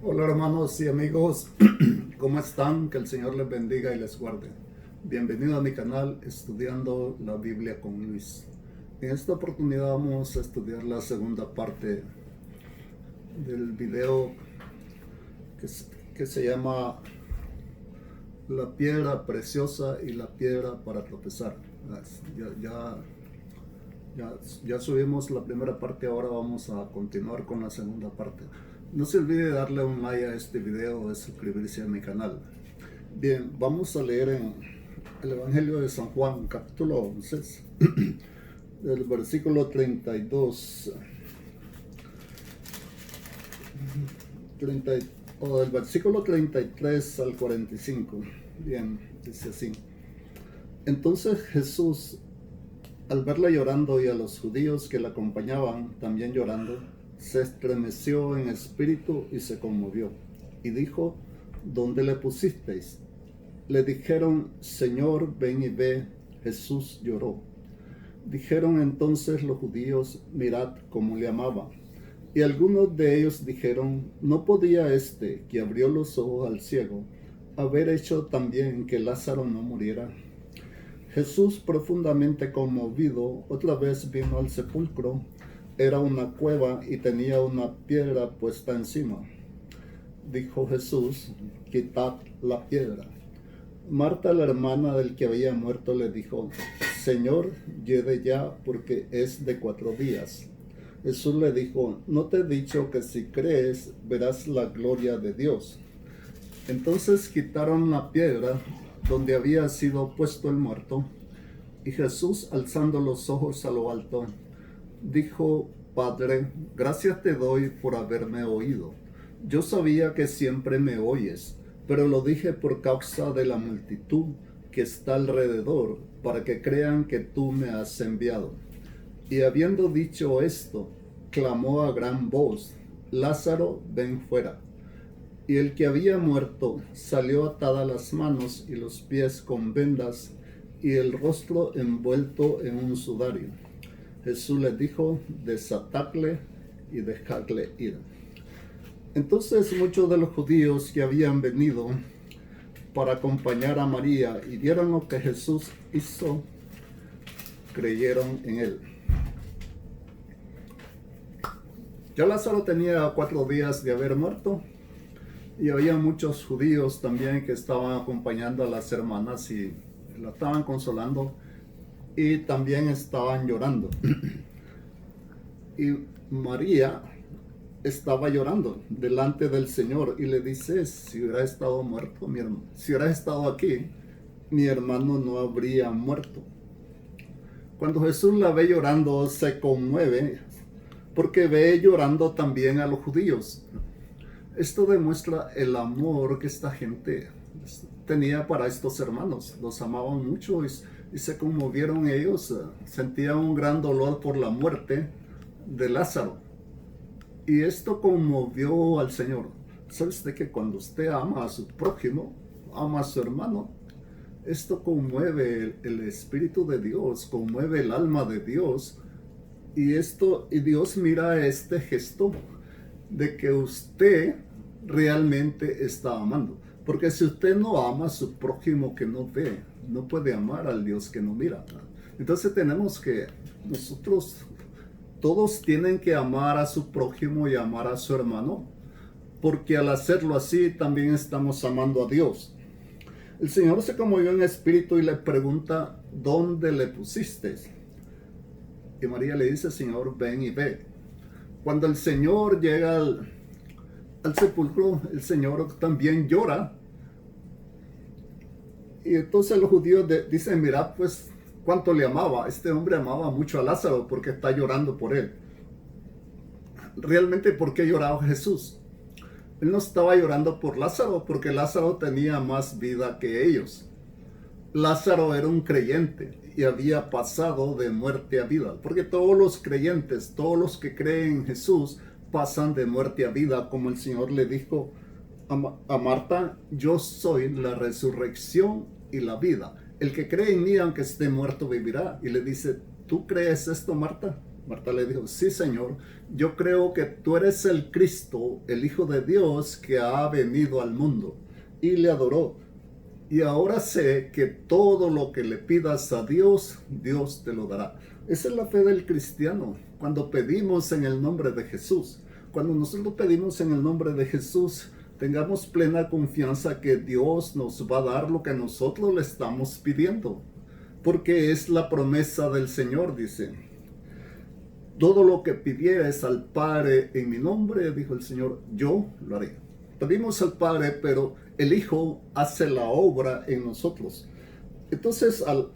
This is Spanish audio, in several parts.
Hola hermanos y amigos, ¿cómo están? Que el Señor les bendiga y les guarde. Bienvenido a mi canal Estudiando la Biblia con Luis. En esta oportunidad vamos a estudiar la segunda parte del video que se llama La piedra preciosa y la piedra para tropezar. Ya subimos la primera parte, ahora vamos a continuar con la segunda parte. No se olvide de darle un like a este video, de suscribirse a mi canal. Bien, vamos a leer en el Evangelio de San Juan, capítulo 11, del versículo 32, del versículo 33 al 45. Bien, dice así. Entonces Jesús, al verla llorando y a los judíos que la acompañaban también llorando, se estremeció en espíritu y se conmovió. Y dijo: ¿Dónde le pusisteis? Le dijeron: Señor, ven y ve. Jesús lloró. Dijeron entonces los judíos: mirad cómo le amaba. Y algunos de ellos dijeron: ¿no podía este, que abrió los ojos al ciego, haber hecho también que Lázaro no muriera? Jesús, profundamente conmovido, otra vez vino al sepulcro. Era una cueva y tenía una piedra puesta encima. Dijo Jesús: quitad la piedra. Marta, la hermana del que había muerto, le dijo: Señor, lleve ya, porque es de 4 días. Jesús le dijo: ¿no te he dicho que si crees verás la gloria de Dios? Entonces quitaron la piedra donde había sido puesto el muerto, y Jesús, alzando los ojos a lo alto, dijo: Padre, gracias te doy por haberme oído. Yo sabía que siempre me oyes, pero lo dije por causa de la multitud que está alrededor, para que crean que tú me has enviado. Y habiendo dicho esto, clamó a gran voz: Lázaro, ven fuera. Y el que había muerto salió atadas las manos y los pies con vendas, y el rostro envuelto en un sudario. Jesús les dijo: desatadle y dejadle ir. Entonces muchos de los judíos que habían venido para acompañar a María y vieron lo que Jesús hizo, creyeron en él. Ya Lázaro tenía 4 días de haber muerto, y había muchos judíos también que estaban acompañando a las hermanas y la estaban consolando, y también estaban llorando. Y María estaba llorando delante del Señor y le dice: si hubiera estado muerto, si hubiera estado aquí, mi hermano no habría muerto. Cuando Jesús la ve llorando, se conmueve porque ve llorando también a los judíos. Esto demuestra el amor que esta gente tenía para estos hermanos. Los amaban mucho y se conmovieron ellos. Sentían un gran dolor por la muerte de Lázaro. Y esto conmovió al Señor. ¿Sabe usted que cuando usted ama a su prójimo, ama a su hermano, esto conmueve el Espíritu de Dios, conmueve el alma de Dios? Y Dios mira este gesto de que usted realmente está amando. Porque si usted no ama a su prójimo que no ve, no puede amar al Dios que no mira. Entonces todos tienen que amar a su prójimo y amar a su hermano, porque al hacerlo así también estamos amando a Dios. El Señor se conmovió en espíritu y le pregunta: ¿dónde le pusiste? Y María le dice: Señor, ven y ve. Cuando el Señor llega al sepulcro, el Señor también llora. Y entonces los judíos dicen: mira, pues cuánto le amaba. Este hombre amaba mucho a Lázaro porque está llorando por él. Realmente, ¿por qué lloraba Jesús? Él no estaba llorando por Lázaro porque Lázaro tenía más vida que ellos. Lázaro era un creyente y había pasado de muerte a vida, porque todos los creyentes, todos los que creen en Jesús, pasan de muerte a vida, como el Señor le dijo a Marta: yo soy la resurrección y la vida. El que cree en mí, aunque esté muerto, vivirá. Y le dice: ¿tú crees esto, Marta? Marta le dijo, sí, Señor, yo creo que tú eres el Cristo, el Hijo de Dios que ha venido al mundo. Y le adoró. Y ahora sé que todo lo que le pidas a Dios, Dios te lo dará. Esa es la fe del cristiano. Cuando pedimos en el nombre de Jesús, cuando nosotros pedimos en el nombre de Jesús, tengamos plena confianza que Dios nos va a dar lo que nosotros le estamos pidiendo. Porque es la promesa del Señor, dice. Todo lo que pidieres al Padre en mi nombre, dijo el Señor, yo lo haré. Pedimos al Padre, pero el Hijo hace la obra en nosotros. Entonces, al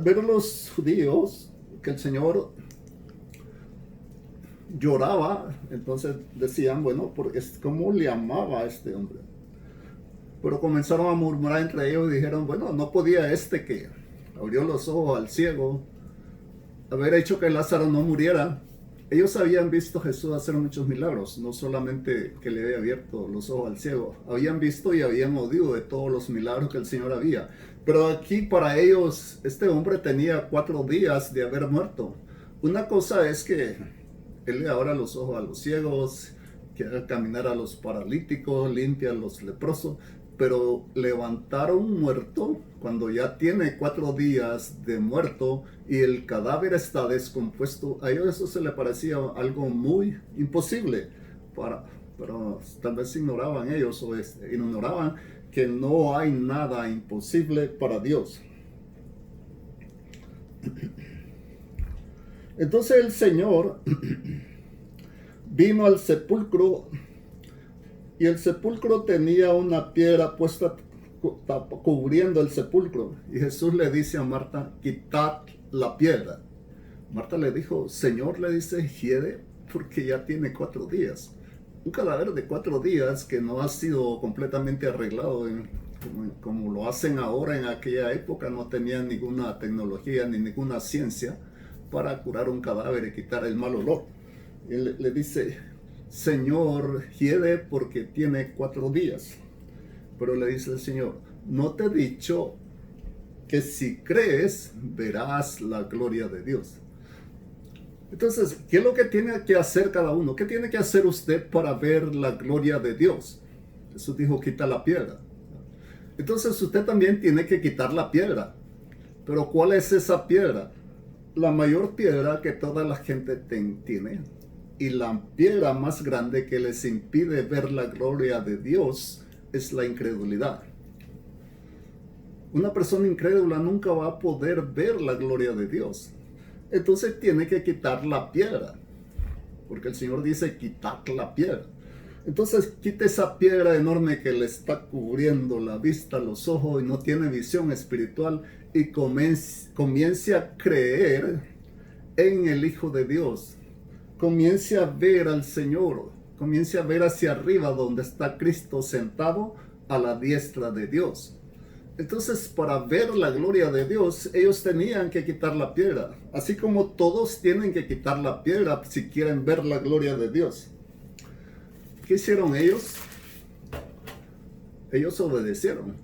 ver a los judíos que el Señor lloraba, entonces decían, bueno, ¿cómo le amaba a este hombre? Pero comenzaron a murmurar entre ellos y dijeron, bueno, no podía este que abrió los ojos al ciego haber hecho que Lázaro no muriera. Ellos habían visto a Jesús hacer muchos milagros, no solamente que le había abierto los ojos al ciego, habían visto y habían oído de todos los milagros que el Señor había. Pero aquí para ellos, este hombre tenía 4 días de haber muerto. Una cosa es que Él le abra los ojos a los ciegos, que haga caminar a los paralíticos, limpia a los leprosos, pero levantar a un muerto cuando ya tiene 4 días de muerto y el cadáver está descompuesto, a ellos eso se le parecía algo muy imposible, pero tal vez ignoraban ellos o ignoraban que no hay nada imposible para Dios. Entonces el Señor vino al sepulcro y el sepulcro tenía una piedra puesta cubriendo el sepulcro. Y Jesús le dice a Marta, quitad la piedra. Marta le dijo, Señor, le dice, hiede, porque ya tiene 4 días. Un cadáver de 4 días que no ha sido completamente arreglado como lo hacen ahora. En aquella época no tenían ninguna tecnología ni ninguna ciencia para curar un cadáver y quitar el mal olor. Y él le dice, Señor, hiede porque tiene 4 días. Pero le dice el Señor, ¿no te he dicho que si crees verás la gloria de Dios? Entonces, ¿qué es lo que tiene que hacer cada uno? ¿Qué tiene que hacer usted para ver la gloria de Dios? Jesús dijo, quita la piedra. Entonces usted también tiene que quitar la piedra. Pero ¿cuál es esa piedra? La mayor piedra que toda la gente tiene. Y la piedra más grande que les impide ver la gloria de Dios es la incredulidad. Una persona incrédula nunca va a poder ver la gloria de Dios. Entonces tiene que quitar la piedra. Porque el Señor dice, quitad la piedra. Entonces quite esa piedra enorme que le está cubriendo la vista, los ojos y no tiene visión espiritual y comience a creer en el Hijo de Dios. Comience a ver al Señor, comience a ver hacia arriba donde está Cristo sentado a la diestra de Dios. Entonces, para ver la gloria de Dios, ellos tenían que quitar la piedra, así como todos tienen que quitar la piedra si quieren ver la gloria de Dios. ¿Qué hicieron ellos? Ellos obedecieron.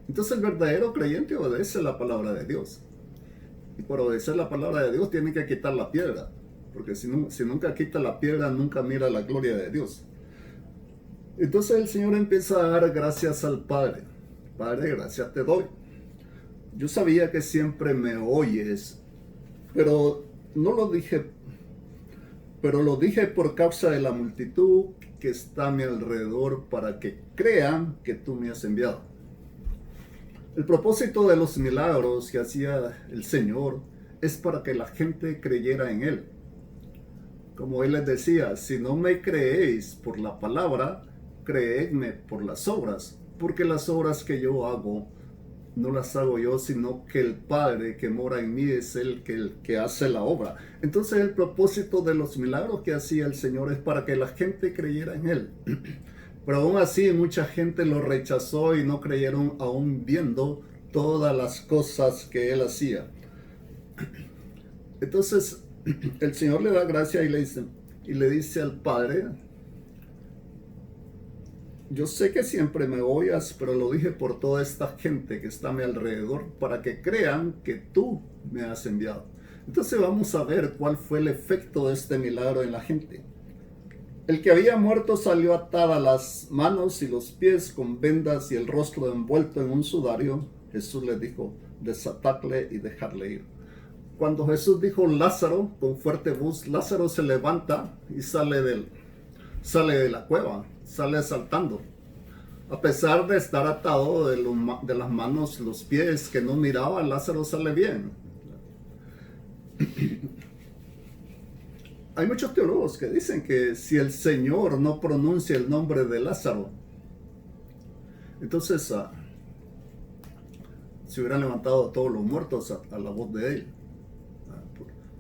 Entonces, el verdadero creyente obedece la palabra de Dios. Y por obedecer la palabra de Dios, tiene que quitar la piedra. Porque si nunca quita la piedra, nunca mira la gloria de Dios. Entonces el Señor empieza a dar gracias al Padre. Padre, gracias te doy. Yo sabía que siempre me oyes, pero no lo dije, pero lo dije por causa de la multitud que está a mi alrededor para que crean que tú me has enviado. El propósito de los milagros que hacía el Señor es para que la gente creyera en Él. Como Él les decía, si no me creéis por la palabra, creedme por las obras, porque las obras que yo hago, no las hago yo, sino que el Padre que mora en mí es el que hace la obra. Entonces el propósito de los milagros que hacía el Señor es para que la gente creyera en Él. Pero aún así mucha gente lo rechazó y no creyeron aún viendo todas las cosas que Él hacía. Entonces el Señor le da gracia y le dice al Padre, yo sé que siempre me oyes, pero lo dije por toda esta gente que está a mi alrededor para que crean que tú me has enviado. Entonces vamos a ver cuál fue el efecto de este milagro en la gente. El que había muerto salió atada las manos y los pies con vendas y el rostro envuelto en un sudario. Jesús le dijo, desatadle y dejarle ir. Cuando Jesús dijo Lázaro, con fuerte voz, Lázaro se levanta y sale de la cueva, sale saltando. A pesar de estar atado de las manos, los pies, que no miraba, Lázaro sale bien. Hay muchos teólogos que dicen que si el Señor no pronuncia el nombre de Lázaro, entonces se hubieran levantado todos los muertos a la voz de él.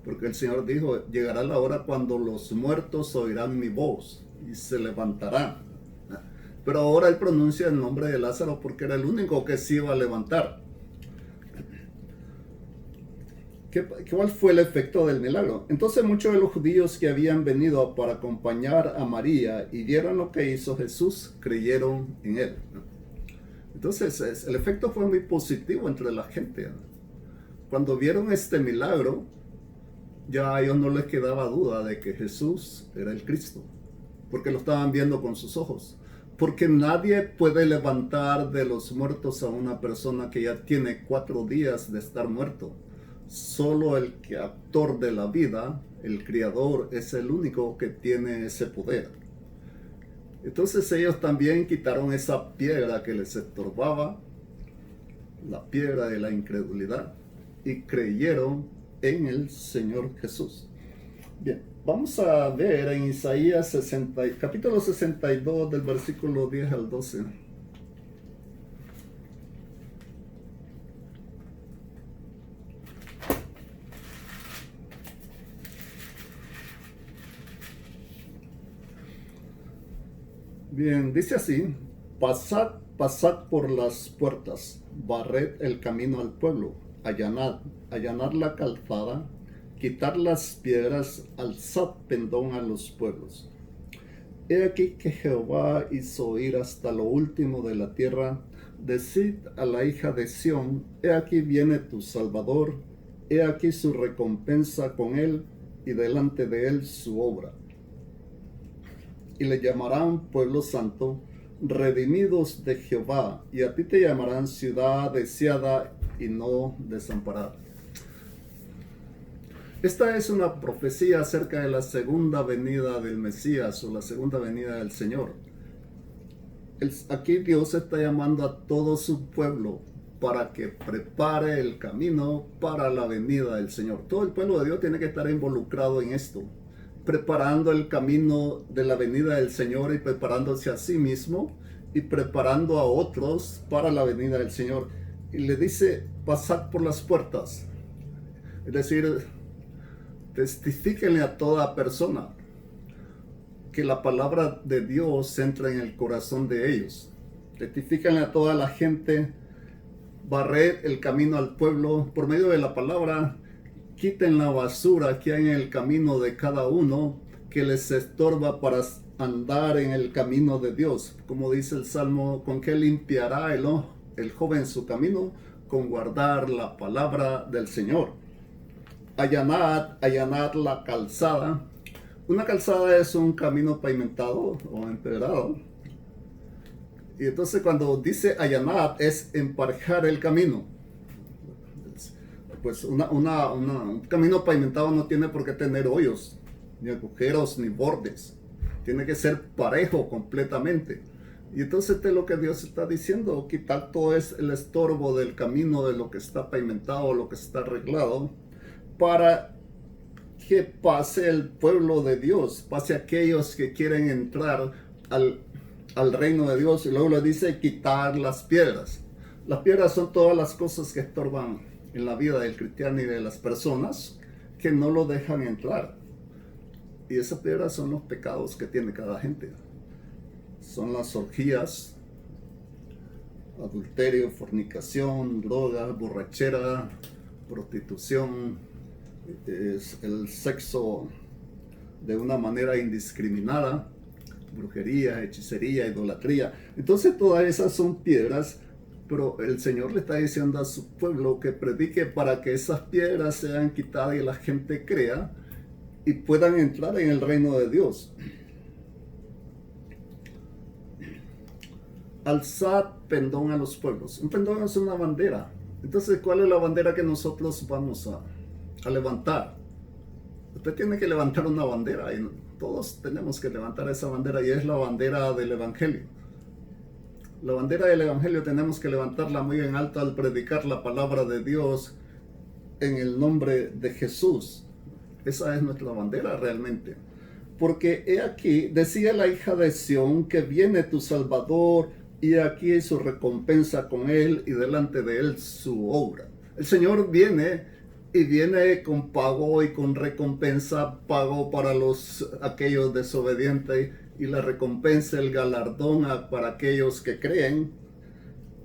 Porque el Señor dijo, llegará la hora cuando los muertos oirán mi voz y se levantarán. Pero ahora él pronuncia el nombre de Lázaro porque era el único que se iba a levantar. ¿Cuál fue el efecto del milagro? Entonces muchos de los judíos que habían venido para acompañar a María y vieron lo que hizo Jesús, creyeron en él. Entonces el efecto fue muy positivo entre la gente. Cuando vieron este milagro, ya a ellos no les quedaba duda de que Jesús era el Cristo, porque lo estaban viendo con sus ojos. Porque nadie puede levantar de los muertos a una persona que ya tiene 4 días de estar muerto. Solo el autor de la vida, el Creador, es el único que tiene ese poder. Entonces ellos también quitaron esa piedra que les estorbaba, la piedra de la incredulidad, y creyeron en el Señor Jesús. Bien, vamos a ver en Isaías capítulo 62 del versículo 10 al 12. Bien, dice así, pasad por las puertas, barred el camino al pueblo, allanar la calzada, quitar las piedras, alzad pendón a los pueblos. He aquí que Jehová hizo oír hasta lo último de la tierra, decid a la hija de Sión, he aquí viene tu Salvador, he aquí su recompensa con él, y delante de él su obra. Y le llamarán pueblo santo, redimidos de Jehová, y a ti te llamarán ciudad deseada y no desamparada. Esta es una profecía acerca de la segunda venida del Mesías o la segunda venida del Señor. Aquí Dios está llamando a todo su pueblo para que prepare el camino para la venida del Señor. Todo el pueblo de Dios tiene que estar involucrado en esto, preparando el camino de la venida del Señor y preparándose a sí mismo y preparando a otros para la venida del Señor. Y le dice, pasad por las puertas. Es decir, testifíquenle a toda persona que la palabra de Dios entra en el corazón de ellos. Testifíquenle a toda la gente, barred el camino al pueblo por medio de la palabra. Quiten la basura que hay en el camino de cada uno que les estorba para andar en el camino de Dios. Como dice el Salmo, ¿con qué limpiará el joven su camino? Con guardar la palabra del Señor. Allanar la calzada. Una calzada es un camino pavimentado o empedrado. Y entonces cuando dice allanar es emparejar el camino. Pues un camino pavimentado no tiene por qué tener hoyos, ni agujeros, ni bordes. Tiene que ser parejo completamente. Y entonces es lo que Dios está diciendo, quitar todo el estorbo del camino de lo que está pavimentado, lo que está arreglado, para que pase el pueblo de Dios, pase aquellos que quieren entrar al reino de Dios. Y luego le dice quitar las piedras. Las piedras son todas las cosas que estorban en la vida del cristiano y de las personas que no lo dejan entrar. Y esas piedras son los pecados que tiene cada gente. Son las orgías, adulterio, fornicación, droga, borrachera, prostitución, es el sexo de una manera indiscriminada, brujería, hechicería, idolatría. Entonces todas esas son piedras Pero el Señor le está diciendo a su pueblo que predique para que esas piedras sean quitadas y la gente crea y puedan entrar en el reino de Dios. Alzad pendón a los pueblos. Un pendón es una bandera. Entonces, ¿cuál es la bandera que nosotros vamos a levantar? Usted tiene que levantar una bandera y todos tenemos que levantar esa bandera y es la bandera del Evangelio. La bandera del Evangelio tenemos que levantarla muy en alto al predicar la palabra de Dios en el nombre de Jesús. Esa es nuestra bandera realmente. Porque he aquí, decía la hija de Sión, que viene tu Salvador, y aquí hay su recompensa con él, y delante de él su obra. El Señor viene, y viene con pago y con recompensa, pago para aquellos desobedientes, y la recompensa, el galardón para aquellos que creen,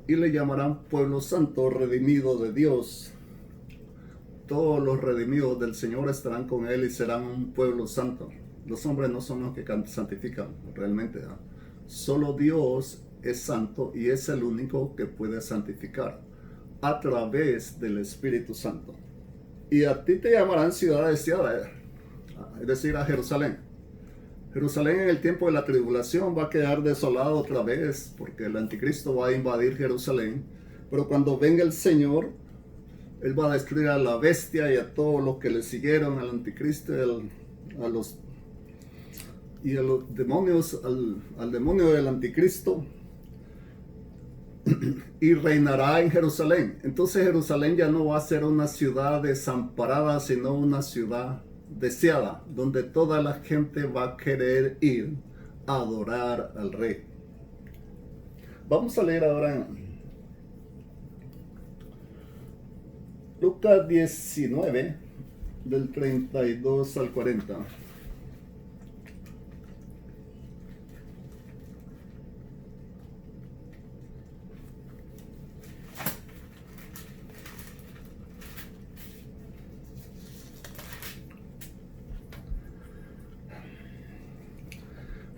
y le llamarán pueblo santo, redimido de Dios. Todos los redimidos del Señor estarán con él y serán un pueblo santo. Los hombres no son los que santifican realmente, ¿no? Solo Dios es santo y es el único que puede santificar a través del Espíritu Santo. Y a ti te llamarán ciudad deseada, es decir, a Jerusalén. Jerusalén en el tiempo de la tribulación va a quedar desolado otra vez porque el anticristo va a invadir Jerusalén. Pero cuando venga el Señor, Él va a destruir a la bestia y a todos los que le siguieron al anticristo a los demonios, al demonio del anticristo, y reinará en Jerusalén. Entonces Jerusalén ya no va a ser una ciudad desamparada, sino una ciudad deseada, donde toda la gente va a querer ir a adorar al Rey. Vamos a leer ahora Lucas 19, del 32 al 40.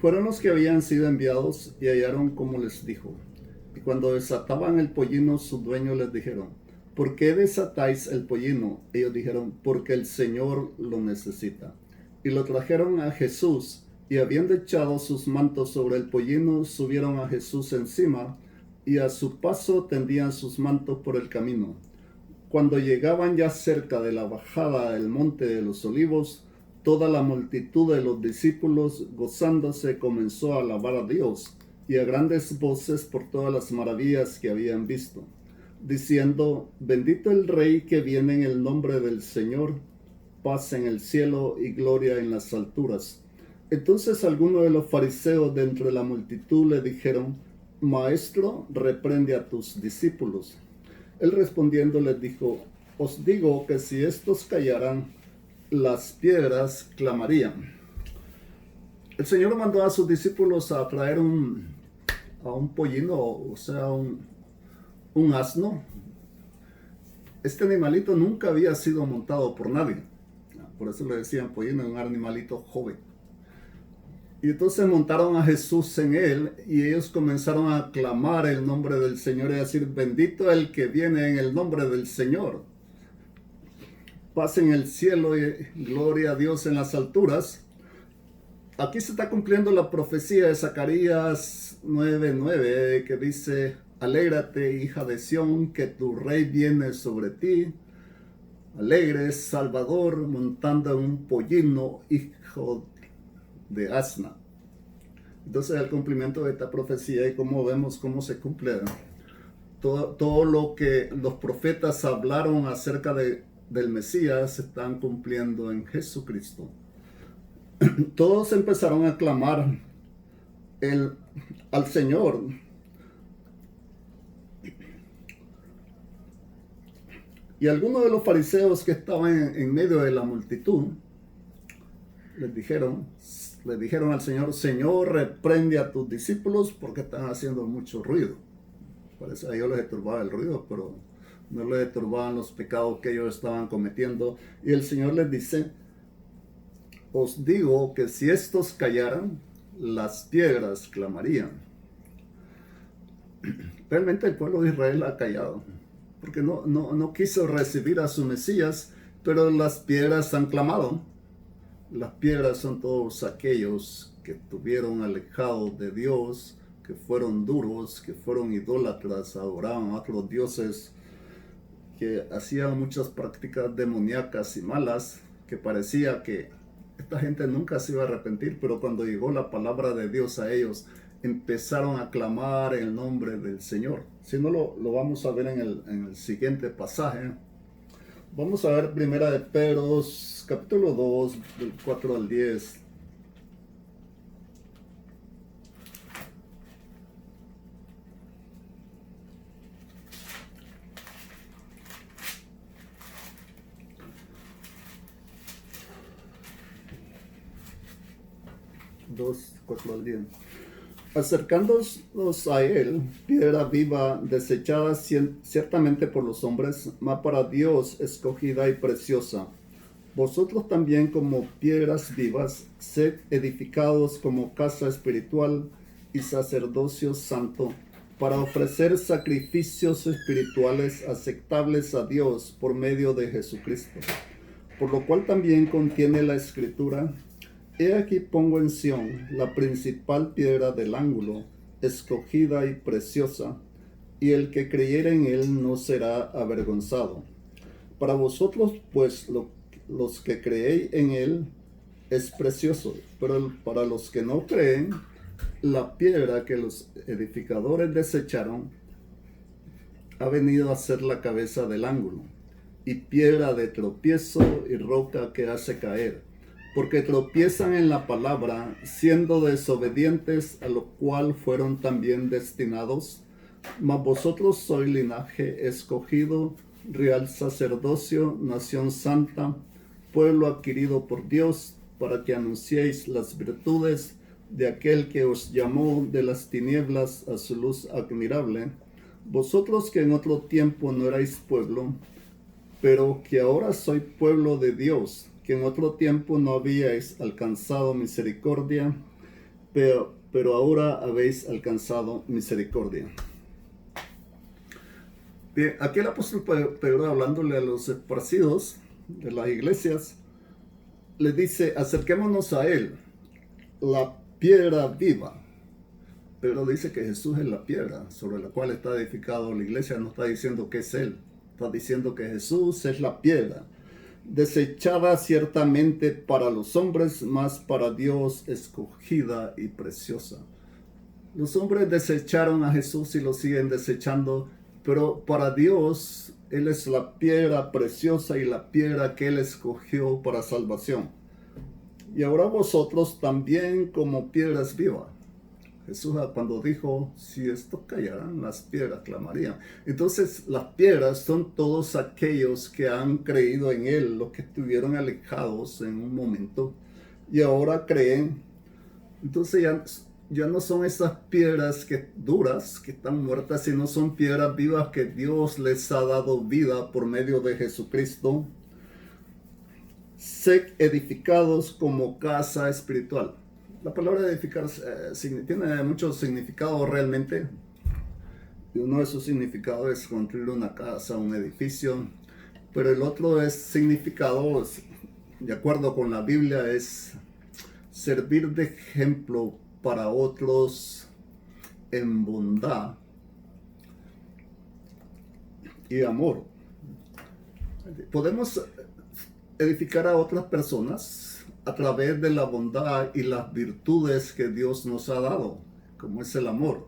Fueron los que habían sido enviados y hallaron como les dijo. Y cuando desataban el pollino, sus dueños les dijeron: ¿por qué desatáis el pollino? Ellos dijeron: porque el Señor lo necesita. Y lo trajeron a Jesús, y habiendo echado sus mantos sobre el pollino, subieron a Jesús encima, y a su paso tendían sus mantos por el camino. Cuando llegaban ya cerca de la bajada del monte de los olivos, toda la multitud de los discípulos, gozándose, comenzó a alabar a Dios, y a grandes voces por todas las maravillas que habían visto, diciendo: bendito el Rey que viene en el nombre del Señor, paz en el cielo y gloria en las alturas. Entonces algunos de los fariseos de entre la multitud le dijeron: Maestro, reprende a tus discípulos. Él respondiendo les dijo: os digo que si estos callaran, las piedras clamarían. El Señor mandó a sus discípulos a traer a un pollino, o sea, un asno. Este animalito nunca había sido montado por nadie. Por eso le decían pollino, un animalito joven. Y entonces montaron a Jesús en él y ellos comenzaron a clamar el nombre del Señor y a decir: bendito el que viene en el nombre del Señor. Paz en el cielo y gloria a Dios en las alturas. Aquí se está cumpliendo la profecía de Zacarías 9:9, que dice: alégrate, hija de Sión, que tu rey viene sobre ti. Alegre, Salvador, montando en un pollino, hijo de asna. Entonces, el cumplimiento de esta profecía, y como vemos cómo se cumple todo lo que los profetas hablaron acerca del Mesías, se están cumpliendo en Jesucristo. Todos empezaron a clamar al Señor. Y algunos de los fariseos que estaban en medio de la multitud le dijeron al Señor: Señor, reprende a tus discípulos porque están haciendo mucho ruido. Parece que a ellos les estorbaba el ruido, pero no les estorbaban los pecados que ellos estaban cometiendo. Y el Señor les dice: os digo que si estos callaran, las piedras clamarían. realmente el pueblo de Israel ha callado, porque no quiso recibir a su Mesías, pero las piedras han clamado. Las piedras son todos aquellos que estuvieron alejados de Dios, que fueron duros, que fueron idólatras, adoraban a otros dioses, que hacían muchas prácticas demoníacas y malas, que parecía que esta gente nunca se iba a arrepentir, pero cuando llegó la palabra de Dios a ellos, empezaron a clamar el nombre del Señor. Si no, lo vamos a ver en el siguiente pasaje. Vamos a ver primera de Pedro, capítulo 2, del 4 al 10. Dos, 4 al 10. Acercándonos a él, piedra viva, desechada ciertamente por los hombres, mas para Dios escogida y preciosa. Vosotros también como piedras vivas, sed edificados como casa espiritual y sacerdocio santo, para ofrecer sacrificios espirituales aceptables a Dios por medio de Jesucristo. Por lo cual también contiene la Escritura: He aquí pongo en Sión la principal piedra del ángulo, escogida y preciosa, y el que creyere en él no será avergonzado. Para vosotros, pues, los que creéis en él es precioso, pero para los que no creen, la piedra que los edificadores desecharon ha venido a ser la cabeza del ángulo, y piedra de tropiezo y roca que hace caer, porque tropiezan en la palabra, siendo desobedientes, a lo cual fueron también destinados. Mas vosotros sois linaje escogido, real sacerdocio, nación santa, pueblo adquirido por Dios, para que anunciéis las virtudes de aquel que os llamó de las tinieblas a su luz admirable. Vosotros que en otro tiempo no erais pueblo, pero que ahora sois pueblo de Dios, que en otro tiempo no habíais alcanzado misericordia, pero ahora habéis alcanzado misericordia. Bien, aquí el apóstol Pedro, hablándole a los esparcidos de las iglesias, le dice: acerquémonos a él, la piedra viva. Pedro dice que Jesús es la piedra sobre la cual está edificado la iglesia. No está diciendo que es él, está diciendo que Jesús es la piedra, desechada ciertamente para los hombres, mas para Dios escogida y preciosa. Los hombres desecharon a Jesús y lo siguen desechando, pero para Dios Él es la piedra preciosa y la piedra que Él escogió para salvación. Y ahora vosotros también como piedras vivas. Jesús cuando dijo: si estos callaran, las piedras clamarían. Entonces las piedras son todos aquellos que han creído en Él, los que estuvieron alejados en un momento y ahora creen. Entonces ya no son esas piedras duras que están muertas, sino son piedras vivas que Dios les ha dado vida por medio de Jesucristo. Sed edificados como casa espiritual. La palabra edificar tiene mucho significado realmente. Y uno de sus significados es construir una casa, un edificio. Pero el otro significado, de acuerdo con la Biblia, es servir de ejemplo para otros en bondad y amor. Podemos edificar a otras personas a través de la bondad y las virtudes que Dios nos ha dado, como es el amor.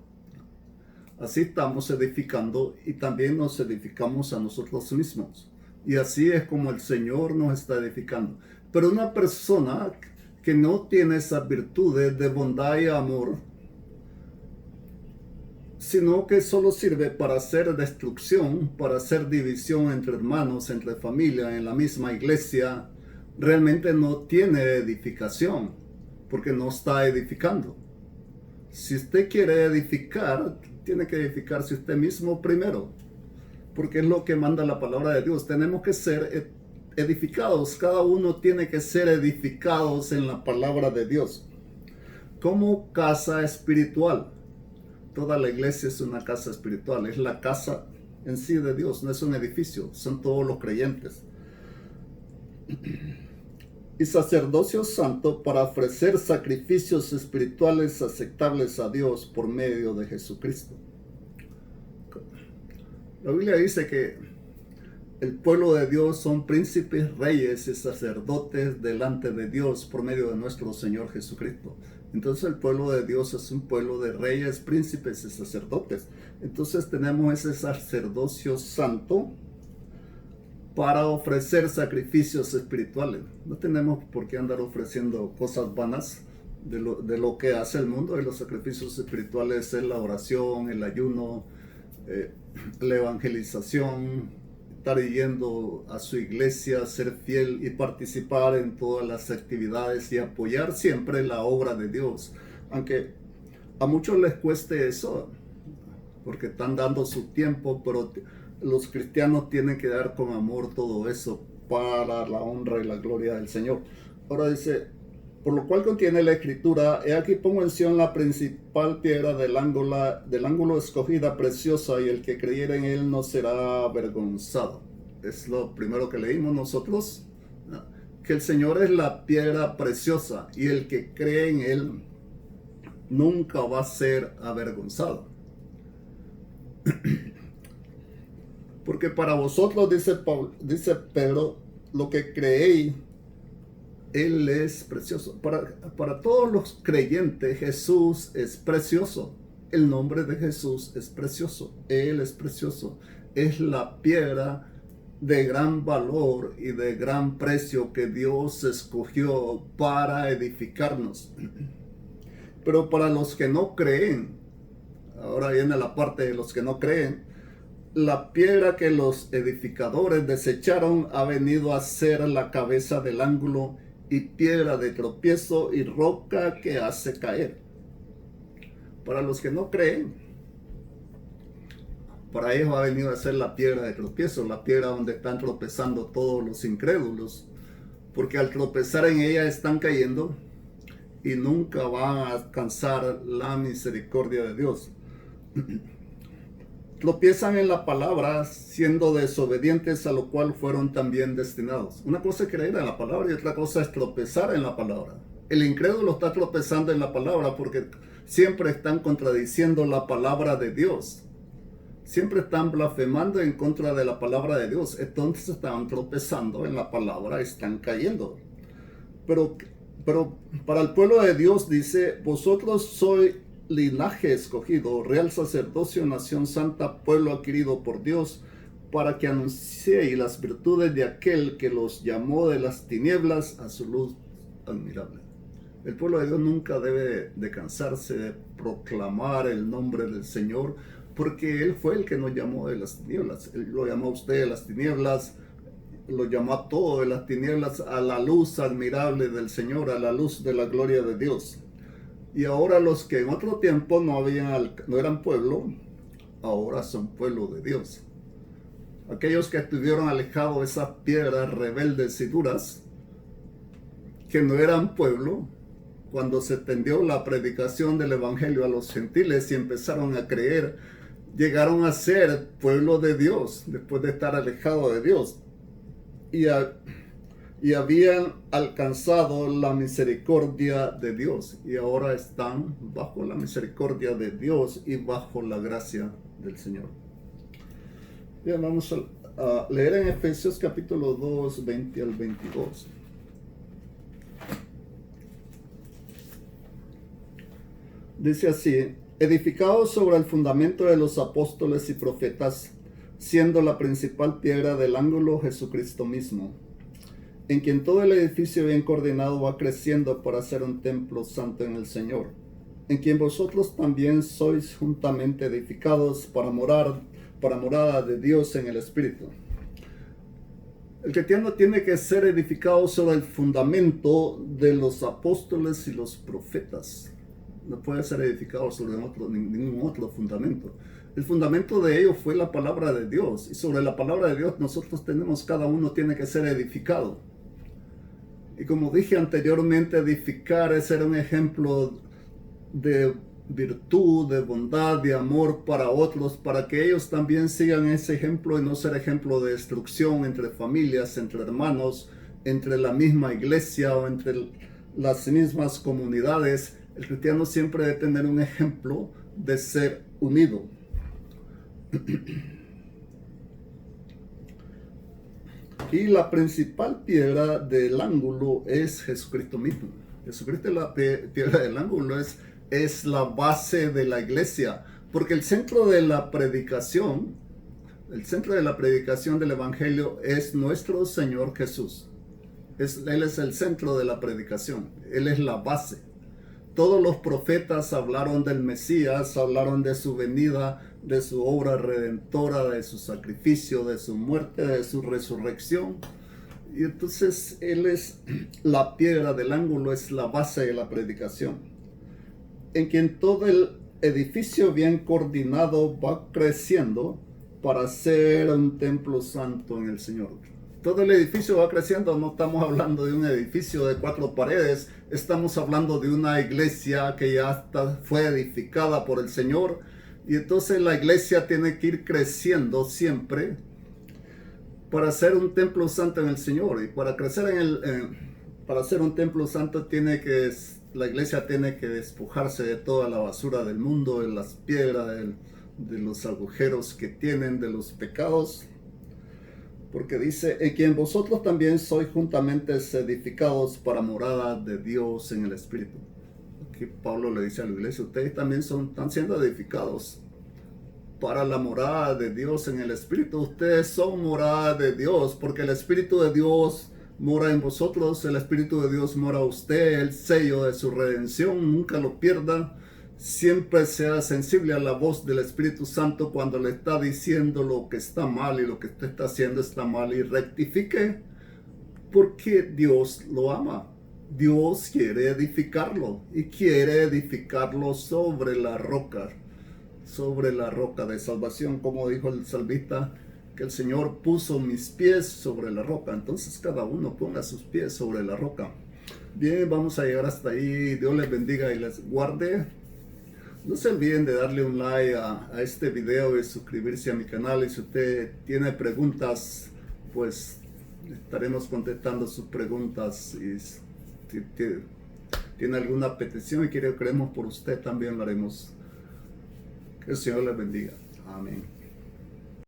Así estamos edificando y también nos edificamos a nosotros mismos. Y así es como el Señor nos está edificando. Pero una persona que no tiene esas virtudes de bondad y amor, sino que solo sirve para hacer destrucción, para hacer división entre hermanos, entre familia, en la misma iglesia, realmente no tiene edificación, porque no está edificando. Si usted quiere edificar, tiene que edificarse usted mismo primero, porque es lo que manda la palabra de Dios. Tenemos que ser edificados, cada uno tiene que ser edificados en la palabra de Dios, como casa espiritual. Toda la iglesia es una casa espiritual, es la casa en sí de Dios, no es un edificio, son todos los creyentes. Y sacerdocio santo para ofrecer sacrificios espirituales aceptables a Dios por medio de Jesucristo. La Biblia dice que el pueblo de Dios son príncipes, reyes y sacerdotes delante de Dios por medio de nuestro Señor Jesucristo. Entonces el pueblo de Dios es un pueblo de reyes, príncipes y sacerdotes. Entonces tenemos ese sacerdocio santo para ofrecer sacrificios espirituales. No tenemos por qué andar ofreciendo cosas vanas de lo que hace el mundo. Y los sacrificios espirituales es la oración, el ayuno, la evangelización, estar yendo a su iglesia, ser fiel y participar en todas las actividades y apoyar siempre la obra de Dios. Aunque a muchos les cueste eso, porque están dando su tiempo, pero los cristianos tienen que dar con amor todo eso para la honra y la gloria del Señor. Ahora dice, por lo cual contiene la escritura, he aquí pongo en Sión la principal piedra del ángulo escogida, preciosa, y el que creyera en él no será avergonzado. Es lo primero que leímos nosotros, que el Señor es la piedra preciosa y el que cree en él nunca va a ser avergonzado. Porque para vosotros, dice Pedro, lo que creéis, Él es precioso. Para todos los creyentes, Jesús es precioso. El nombre de Jesús es precioso. Él es precioso. Es la piedra de gran valor y de gran precio que Dios escogió para edificarnos. Pero para los que no creen, ahora viene la parte de los que no creen, la piedra que los edificadores desecharon ha venido a ser la cabeza del ángulo y piedra de tropiezo y roca que hace caer. Para los que no creen, para ellos ha venido a ser la piedra de tropiezo, la piedra donde están tropezando todos los incrédulos, porque al tropezar en ella están cayendo y nunca van a alcanzar la misericordia de Dios. Tropiezan en la palabra siendo desobedientes, a lo cual fueron también destinados. Una cosa es creer en la palabra y otra cosa es tropezar en la palabra. El incrédulo está tropezando en la palabra porque siempre están contradiciendo la palabra de Dios. Siempre están blasfemando en contra de la palabra de Dios. Entonces están tropezando en la palabra, están cayendo. Pero para el pueblo de Dios dice, vosotros sois linaje escogido, real sacerdocio, nación santa, pueblo adquirido por Dios, para que anunciéis las virtudes de aquel que los llamó de las tinieblas a su luz admirable. El pueblo de Dios nunca debe de cansarse de proclamar el nombre del Señor, porque Él fue el que nos llamó de las tinieblas. Él lo llamó a usted de las tinieblas, lo llamó a todo de las tinieblas a la luz admirable del Señor, a la luz de la gloria de Dios. Y ahora los que en otro tiempo no eran pueblo, ahora son pueblo de Dios. Aquellos que estuvieron alejados de esas piedras rebeldes y duras, que no eran pueblo, cuando se extendió la predicación del evangelio a los gentiles y empezaron a creer, llegaron a ser pueblo de Dios después de estar alejados de Dios. Y habían alcanzado la misericordia de Dios y ahora están bajo la misericordia de Dios y bajo la gracia del Señor. Bien, vamos a leer en Efesios capítulo 2, 20 al 22. Dice así, edificados sobre el fundamento de los apóstoles y profetas, siendo la principal piedra del ángulo Jesucristo mismo, en quien todo el edificio bien coordinado va creciendo para ser un templo santo en el Señor, en quien vosotros también sois juntamente edificados para morada de Dios en el Espíritu. El cristiano tiene que ser edificado sobre el fundamento de los apóstoles y los profetas. No puede ser edificado sobre ningún otro fundamento. El fundamento de ellos fue la palabra de Dios, y sobre la palabra de Dios cada uno tiene que ser edificado. Y como dije anteriormente, edificar es ser un ejemplo de virtud, de bondad, de amor para otros, para que ellos también sigan ese ejemplo y no ser ejemplo de destrucción entre familias, entre hermanos, entre la misma iglesia o entre las mismas comunidades. El cristiano siempre debe tener un ejemplo de ser unido. Y la principal piedra del ángulo es Jesucristo mismo. Jesucristo es la piedra del ángulo, es la base de la iglesia, porque el centro de la predicación del Evangelio es nuestro Señor Jesús. Él es el centro de la predicación, Él es la base. Todos los profetas hablaron del Mesías, hablaron de su venida, de su obra redentora, de su sacrificio, de su muerte, de su resurrección. Y entonces Él es la piedra del ángulo, es la base de la predicación, en quien todo el edificio bien coordinado va creciendo para ser un templo santo en el Señor. Todo el edificio va creciendo, no estamos hablando de un edificio de 4 paredes, estamos hablando de una iglesia que ya fue edificada por el Señor, y entonces la iglesia tiene que ir creciendo siempre para ser un templo santo en el Señor. Y para crecer para ser un templo santo la iglesia tiene que despojarse de toda la basura del mundo, de las piedras, de los agujeros que tienen, de los pecados. Porque dice, en quien vosotros también sois juntamente edificados para morada de Dios en el Espíritu. Aquí Pablo le dice a la iglesia, ustedes también están siendo edificados para la morada de Dios en el Espíritu. Ustedes son morada de Dios, porque el Espíritu de Dios mora en vosotros, el Espíritu de Dios mora en usted, el sello de su redención, nunca lo pierda. Siempre sea sensible a la voz del Espíritu Santo cuando le está diciendo lo que está mal y lo que usted está haciendo está mal, y rectifique, porque Dios lo ama. Dios quiere edificarlo y quiere edificarlo sobre la roca de salvación, como dijo el salmista, que el Señor puso mis pies sobre la roca. Entonces cada uno ponga sus pies sobre la roca. Bien, vamos a llegar hasta ahí. Dios les bendiga y les guarde. No se olviden de darle un like a este video y suscribirse a mi canal. Y si usted tiene preguntas, pues estaremos contestando sus preguntas. Y si tiene alguna petición y quiere que oremos por usted, también lo haremos. Que el Señor les bendiga. Amén.